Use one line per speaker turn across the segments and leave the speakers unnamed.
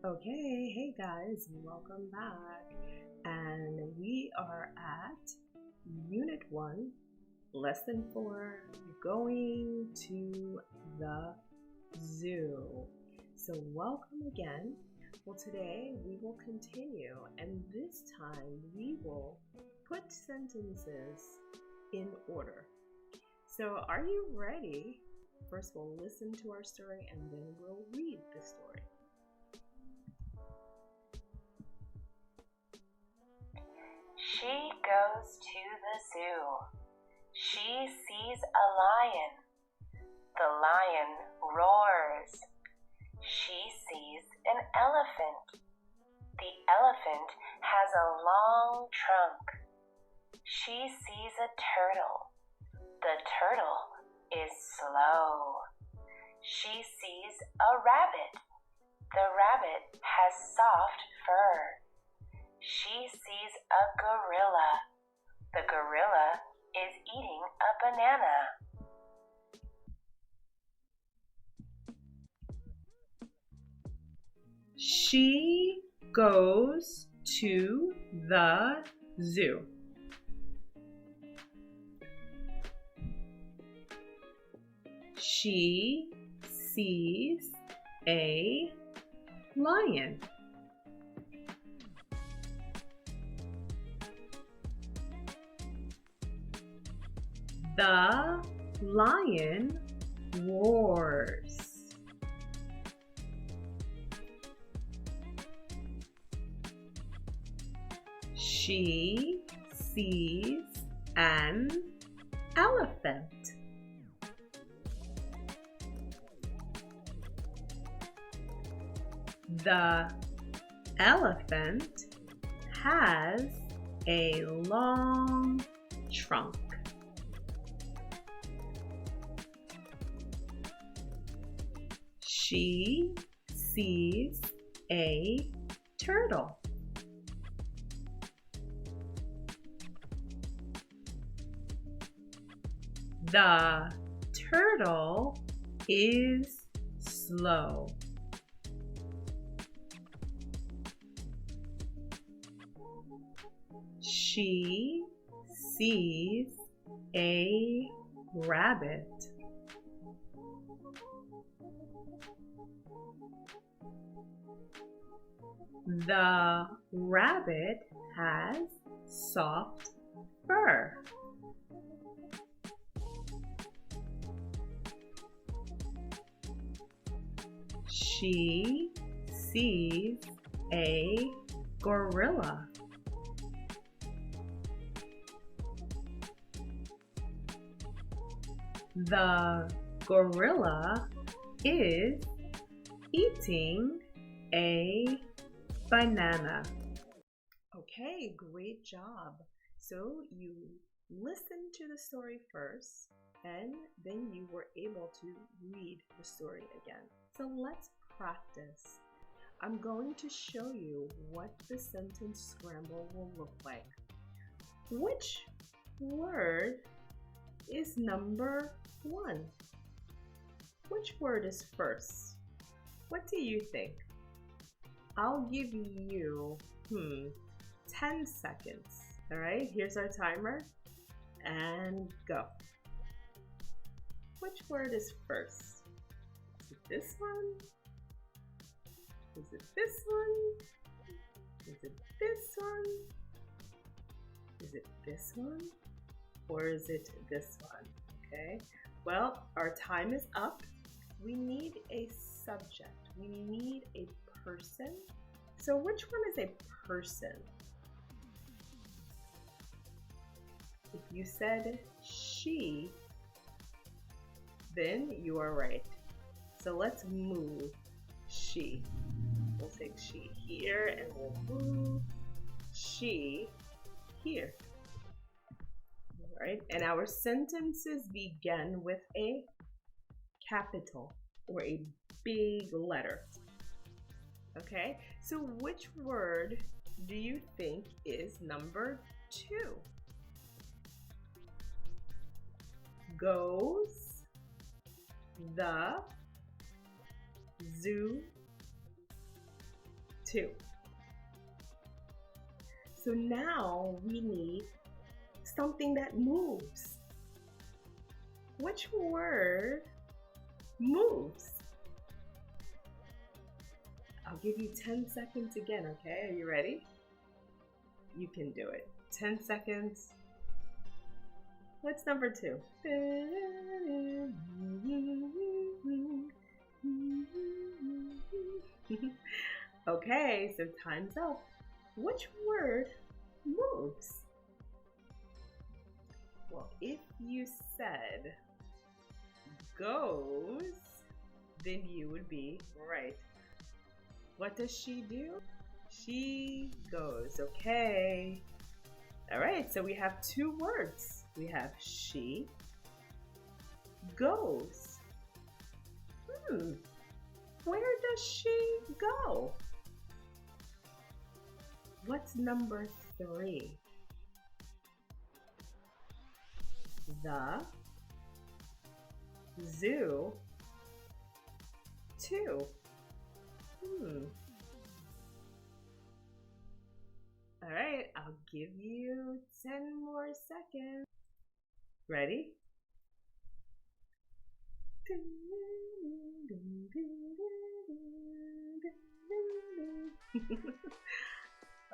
Okay, hey guys, welcome back. And we are at Unit 1, Lesson 4, going to the zoo. So welcome again. Well, today we will continue, and this time we will put sentences in order. So are you ready? First we'll listen to our story and then we'll read the story.
She goes to the zoo. She sees a lion. The lion roars. She sees an elephant. The elephant has a long trunk. She sees a turtle. The turtle is slow. She sees a rabbit. The rabbit has soft fur. She sees a gorilla. The gorilla is eating a banana.
She goes to the zoo. She sees a lion. The lion roars. She sees an elephant. The elephant has a long trunk. She sees a turtle. The turtle is slow. She sees a rabbit. The rabbit has soft fur. She sees a gorilla. The gorilla is eating a banana. Okay, great job. So you listened to the story first and then you were able to read the story again. So let's practice. I'm going to show you what the sentence scramble will look like. Which word is number 1? Which word is first? What do you think? I'll give you 10 seconds. All right, here's our timer and go. Which word is first? Is it this one? Is it this one? Is it this one? Is it this one? Or is it this one? Okay, well, our time is up. We need a subject. We need a person. So which one is a person? If you said she, then you are right. So let's move she. We'll take she here and we'll move she here. All right, and our sentences begin with a capital or a big letter. Okay, so which word do you think is number 2? Goes the zoo. 2. So now we need something that moves. Which word moves? I'll give you 10 seconds again, okay? Are you ready? You can do it. 10 seconds. What's number 2? Okay, so time's up. Which word moves? Well, if you said goes, then you would be right. What does she do? She goes, okay. All right, so we have 2 words. We have she goes. Where does she go? What's number 3? The zoo to. All right, I'll give you 10 more seconds. Ready?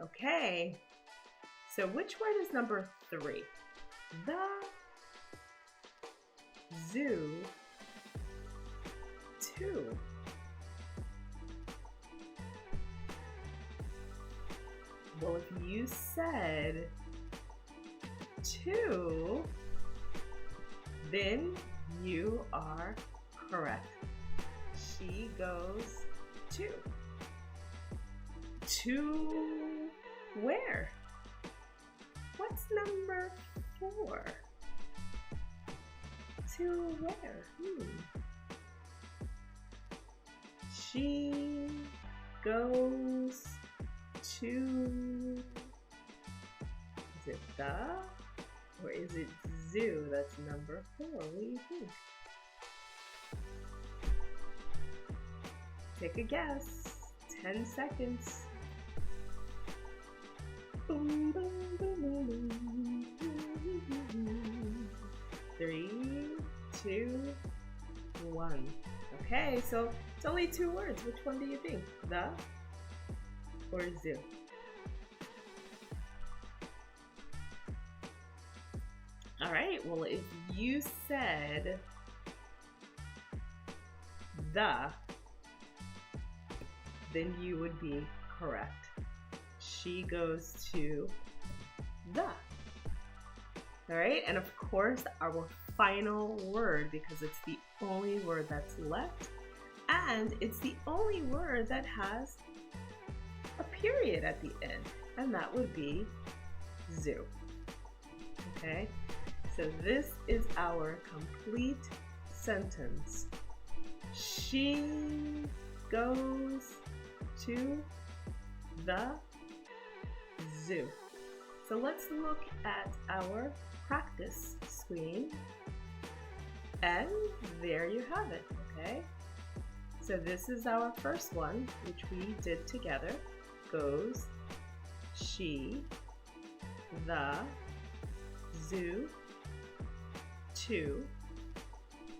Okay, so which word is number 3? The zoo to. Well, if you said 2, then you are correct. She goes to. To where? What's number 4? To where? She goes to. Is it the or is it zoo? That's number 4. What do you think? Take a guess. 10 seconds. Boom, boom, boom, boom, boom. 3, 2, 1. Okay, so it's only 2 words. Which one do you think? The or zoo? All right, well, if you said the, then you would be correct. She goes to the. All right, and of course, our final word, because it's the only word that's left, and it's the only word that has a period at the end, and that would be zoo. Okay, so this is our complete sentence. She goes to the zoo. So let's look at our practice screen, and there you have it. Okay, so this is our first one, which we did together. Goes, she, the zoo to,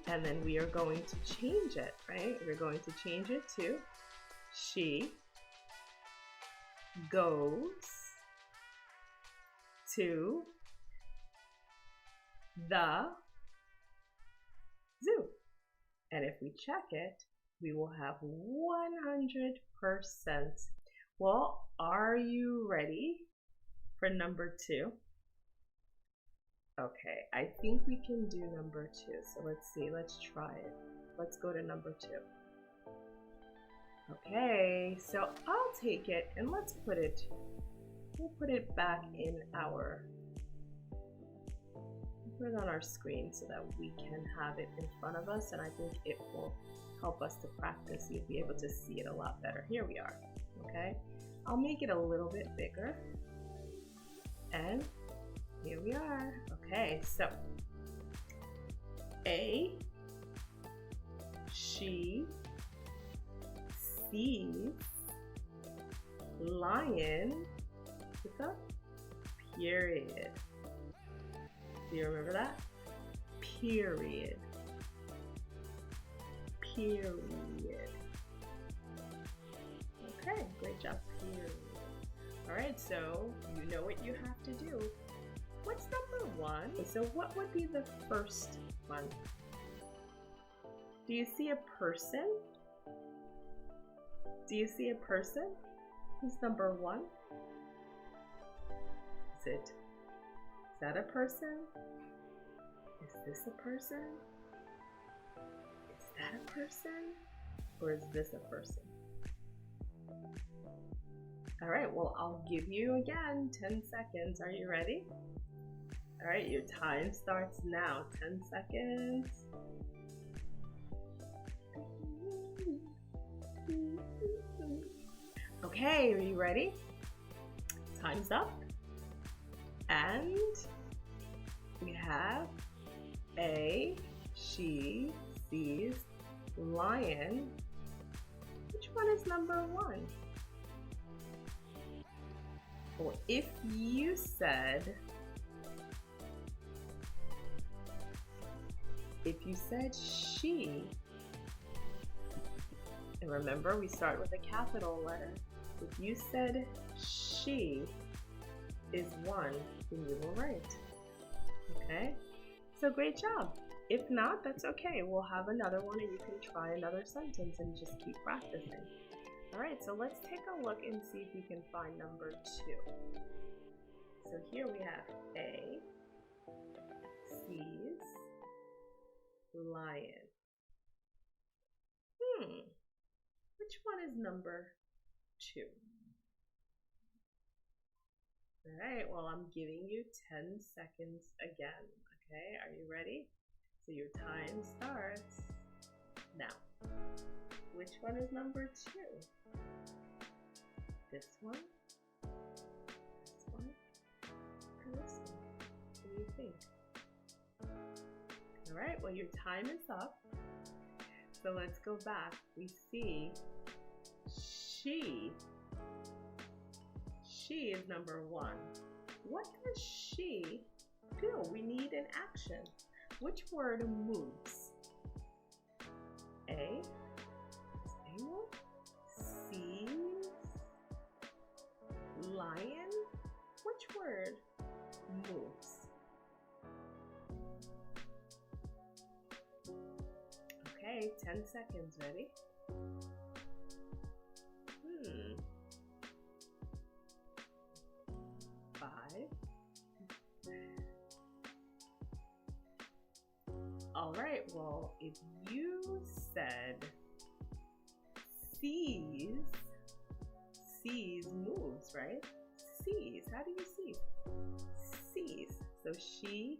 and then we are going to change it, right? We're going to change it to she goes to the zoo. And if we check it, we will have 100%. Well, are you ready for number 2? Okay, I think we can do number 2. So let's see, let's try it. Let's go to number 2. Okay, so I'll take it and we'll put it back in put it on our screen so that we can have it in front of us, and I think it will help us to practice. You'll be able to see it a lot better. Here we are, okay? I'll make it a little bit bigger, and here we are. Okay, so A, she sees lion with a period. Do you remember that? Period. Period. Okay, great job. Period. All right, so you know what you have to do. What's number 1? So what would be the first one? Do you see a person? Do you see a person? Who's number 1? Is that a person? Is this a person? Is that a person? Or is this a person? All right, well, I'll give you again 10 seconds. Are you ready? All right, your time starts now. 10 seconds. Okay, are you ready? Time's up. And we have A, she sees lion. Which one is number 1? Well, if you said she, and remember we start with a capital letter. If you said she is 1, then you were right. Okay? So great job. If not, that's okay. We'll have another one and you can try another sentence and just keep practicing. Alright, so let's take a look and see if we can find number 2. So here we have A sees lion. Which one is number 2? Alright, well, I'm giving you 10 seconds again. Okay, are you ready? So your time starts now. Which one is number 2? This one? This one? Or this one? What do you think? Alright, well, your time is up. So let's go back. We see she. She is number 1. What does she do? We need an action. Which word moves? A. Does A move? Sees lion. Which word moves? Okay, 10 seconds. Ready? 5. All right, well, if you said sees moves, right? Sees, how do you see? Sees. So she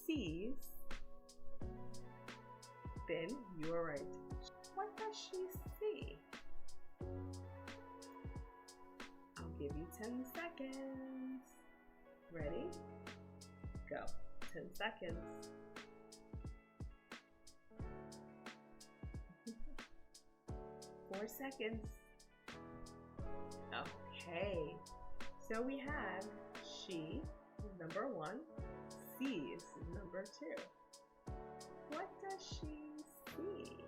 sees, then you are right. What does she see? I'll give you 10 seconds. Ready? Go. 10 seconds. 4 seconds. Okay. So we have she is number 1, sees is number 2. What does she see?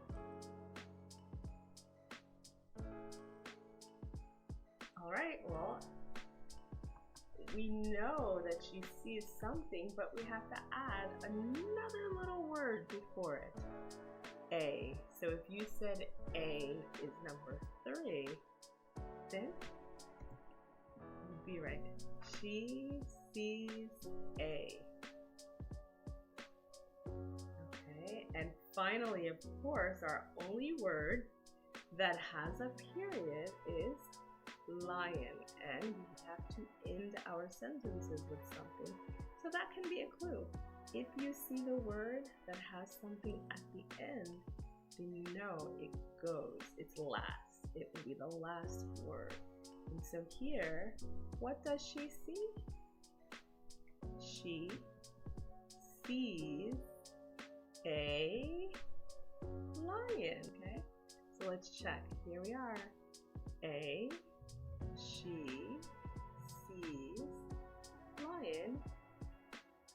All right, well, we know that she sees something, but we have to add another little word before it. A. So if you said A is number 3, then you'd be right. She sees A. Okay, and finally, of course, our only word that has a period is lion, and we have to end our sentences with something. So that can be a clue. If you see the word that has something at the end, then you know it goes, it's last. It will be the last word. And so here, what does she see? She sees a lion, okay? So let's check. Here we are. A She sees lion,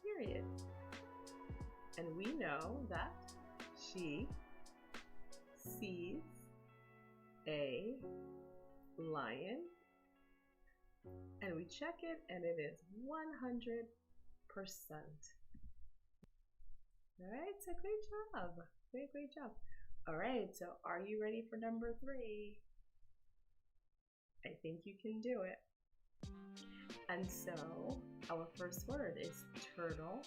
period. And we know that she sees a lion, and we check it and it is 100%. All right, so great job. Great job. All right, so are you ready for number 3? I think you can do it. And so our first word is turtle.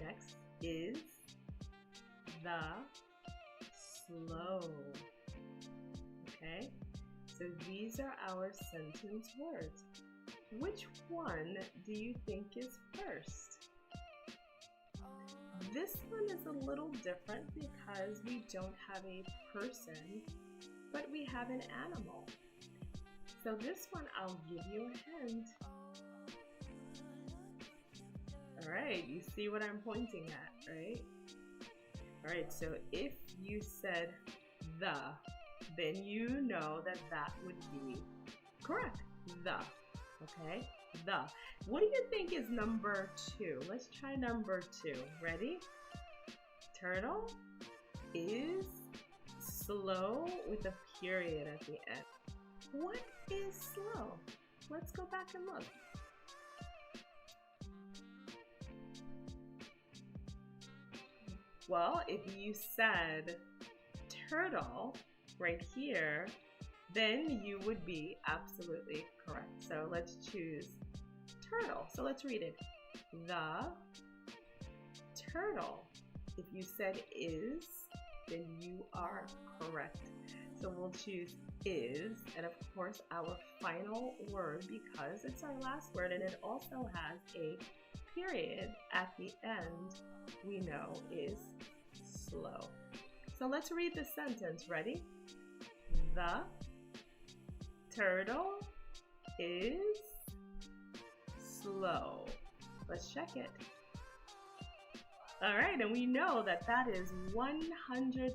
Next is the slow. Okay, so these are our sentence words. Which one do you think is first? This one is a little different because we don't have a person, but we have an animal. So this one, I'll give you a hint. All right, you see what I'm pointing at, right? All right, so if you said the, then you know that that would be correct. The, okay? The. What do you think is number 2? Let's try number 2. Ready? Turtle is slow with a period at the end. What is slow? Let's go back and look. Well, if you said turtle right here, then you would be absolutely correct. So let's choose turtle. So let's read it. The turtle. If you said is, then you are correct. So we'll choose is, and of course our final word, because it's our last word and it also has a period at the end, we know is slow. So let's read the sentence. Ready? The turtle is slow. Let's check it. All right, and we know that that is 100%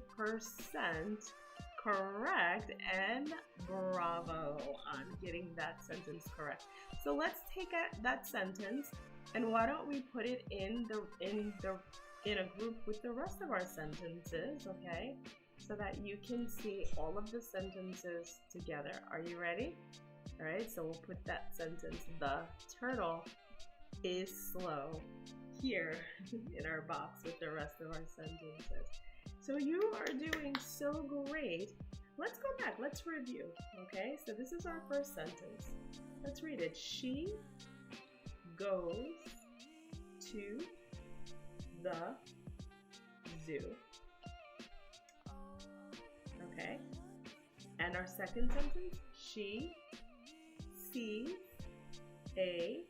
correct, and bravo on getting that sentence correct. So let's take that sentence, and why don't we put it in a group with the rest of our sentences, okay? So that you can see all of the sentences together. Are you ready? All right, so we'll put that sentence, the turtle is slow, here in our box with the rest of our sentences. So you are doing so great. Let's go back, let's review, okay? So this is our first sentence. Let's read it. She goes to the zoo. Okay? And our second sentence, she sees a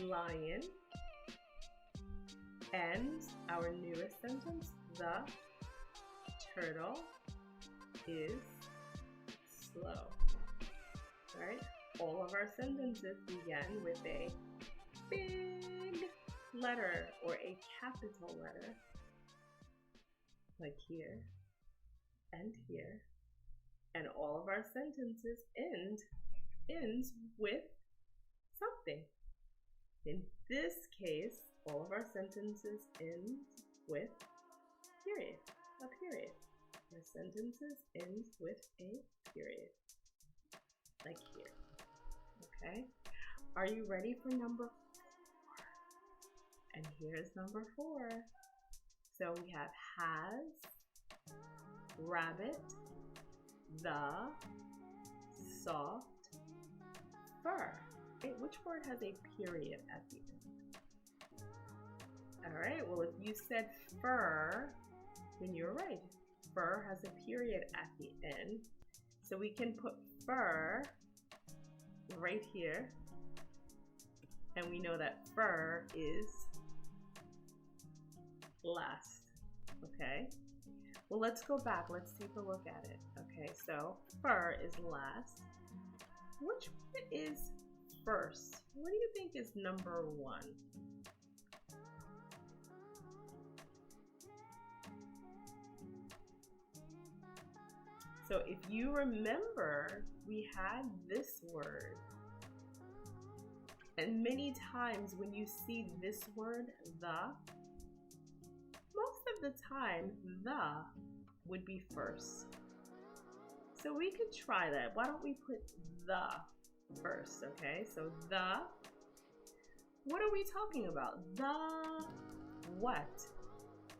lion. And our newest sentence, the turtle is slow. All right? All of our sentences began with a big letter or a capital letter, like here and here. And all of our sentences ends with something. In this case, all of our sentences end with period, a period. Our sentences end with a period, like here. Okay? Are you ready for number 4? And here's number 4. So we have has, rabbit, the, soft, fur. Okay, which word has a period at the end? All right, well, if you said fur, then you're right. Fur has a period at the end. So we can put fur right here. And we know that fur is last. Okay? Well, let's go back. Let's take a look at it. Okay, so fur is last. Which one is first? What do you think is number 1? So if you remember, we had this word. And many times when you see this word, the, most of the time, the would be first. So we could try that. Why don't we put the first, okay? So the, what are we talking about? The what?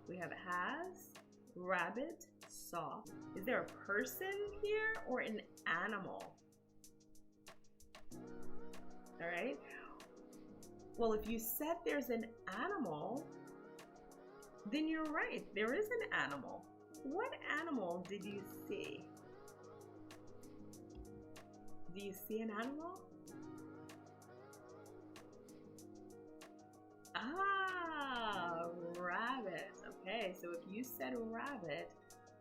We have has, rabbit, saw. Is there a person here or an animal? All right. Well, if you said there's an animal, then you're right. There is an animal. What animal did you see? Do you see an animal? Ah, rabbit. Okay, so if you said rabbit,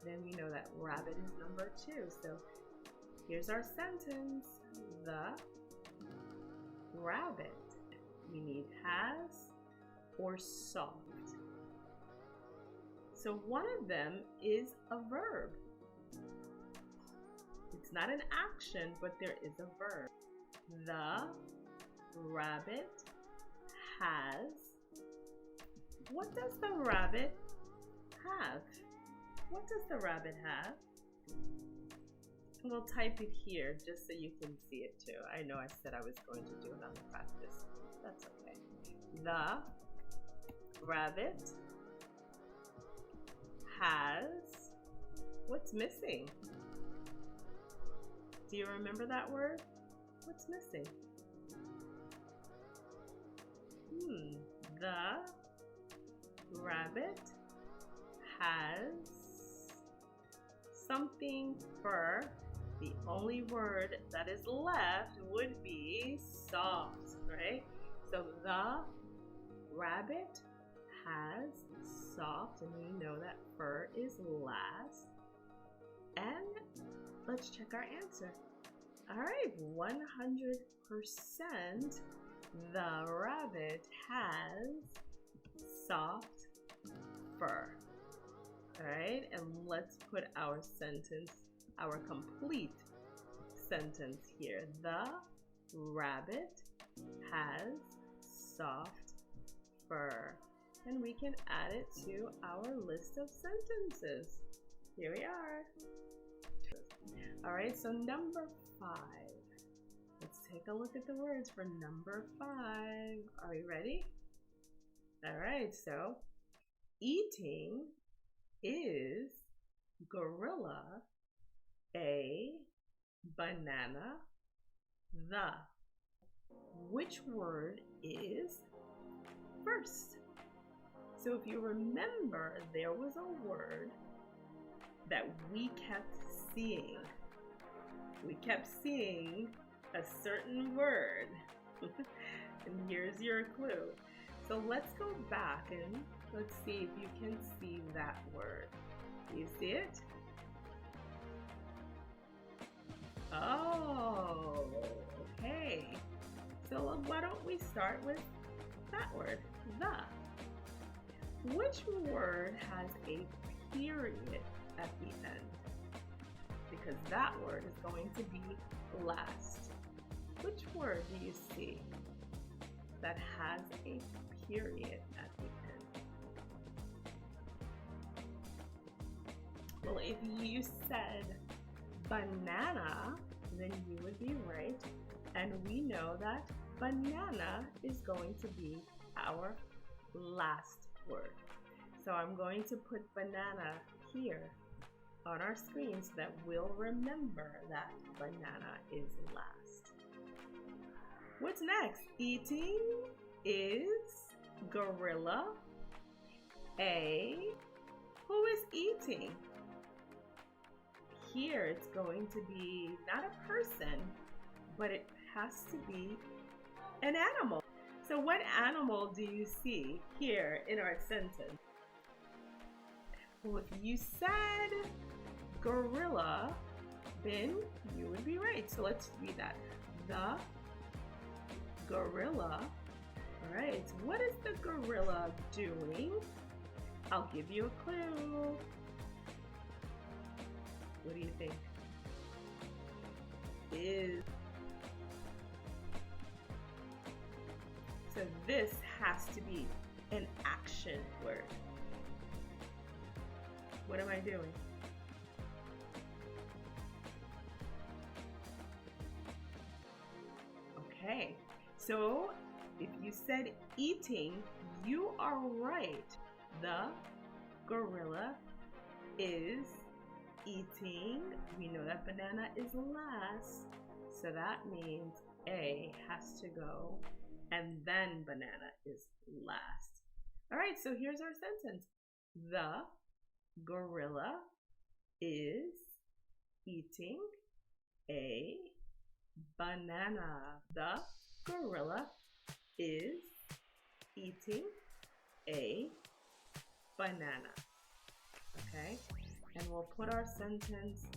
then we know that rabbit is number 2. So here's our sentence. The rabbit. We need has or soft. So one of them is a verb. It's not an action, but there is a verb. The rabbit has. What does the rabbit have? What does the rabbit have? We'll type it here just so you can see it too. I know I said I was going to do it on the practice. That's okay. The rabbit has. What's missing? Do you remember that word? What's missing? The rabbit has something fur. The only word that is left would be soft, right? So the rabbit has soft, and we know that fur is last. And let's check our answer. All right, 100%. The rabbit has soft fur. All right, and let's put our sentence, our complete sentence here. The rabbit has soft fur. And we can add it to our list of sentences. Here we are. All right, so number 5. Let's take a look at the words for number 5. Are we ready? All right, so eating is gorilla, a banana, the. Which word is first? So if you remember, there was a word that we kept seeing. We kept seeing a certain word. And here's your clue. So let's go back and let's see if you can see that word. Do you see it? Oh, okay. So why don't we start with that word, the. Which word has a period at the end? Because that word is going to be last. Which word do you see that has a period at the end? Well, if you said banana, then you would be right. And we know that banana is going to be our last word. So I'm going to put banana here on our screen so that we'll remember that banana is last. What's next? Eating is gorilla, a. Who is eating? Here it's going to be not a person, but it has to be an animal. So what animal do you see here in our sentence? Well, if you said gorilla, then you would be right. So let's read that. The gorilla. All right, what is the gorilla doing? I'll give you a clue. What do you think? is. So this has to be an action word. What am I doing? Okay, so if you said eating, you are right. The gorilla is eating. We know that banana is last, so that means A has to go, and then banana is last. All right, so here's our sentence. The gorilla is eating a banana. The gorilla is eating a banana. Okay, and we'll put our sentence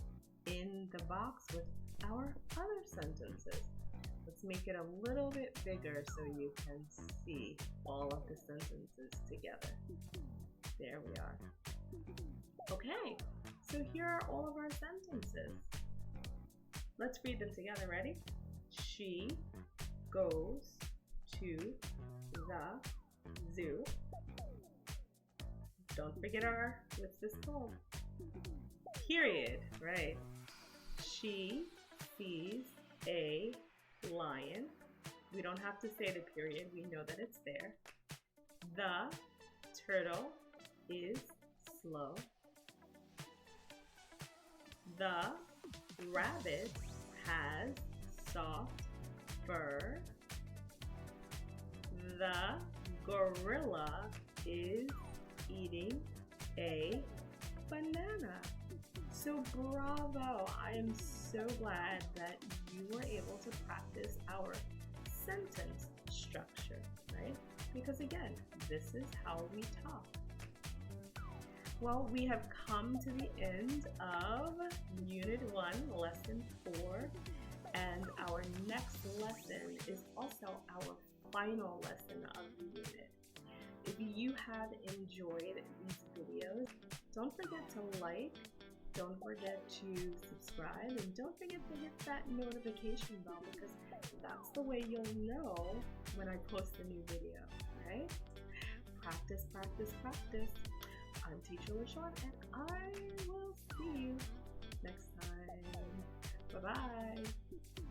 in the box with our other sentences. Let's make it a little bit bigger so you can see all of the sentences together. There we are. Okay, so here are all of our sentences. Let's read them together. Ready? She goes to the zoo. Don't forget our, what's this called? Period, right? She sees a lion. We don't have to say the period, we know that it's there. The turtle is slow. The rabbit has soft fur. The gorilla is eating a banana. So bravo! I am so glad that you were able to practice our sentence structure, right? Because again, this is how we talk. Well, we have come to the end of Unit 1, Lesson 4, and our next lesson is also our final lesson of the unit. If you have enjoyed these videos, don't forget to like, don't forget to subscribe, and don't forget to hit that notification bell because that's the way you'll know when I post a new video, right? Practice, practice, practice. I'm Teacher LaShawn, and I will see you next time. Bye-bye.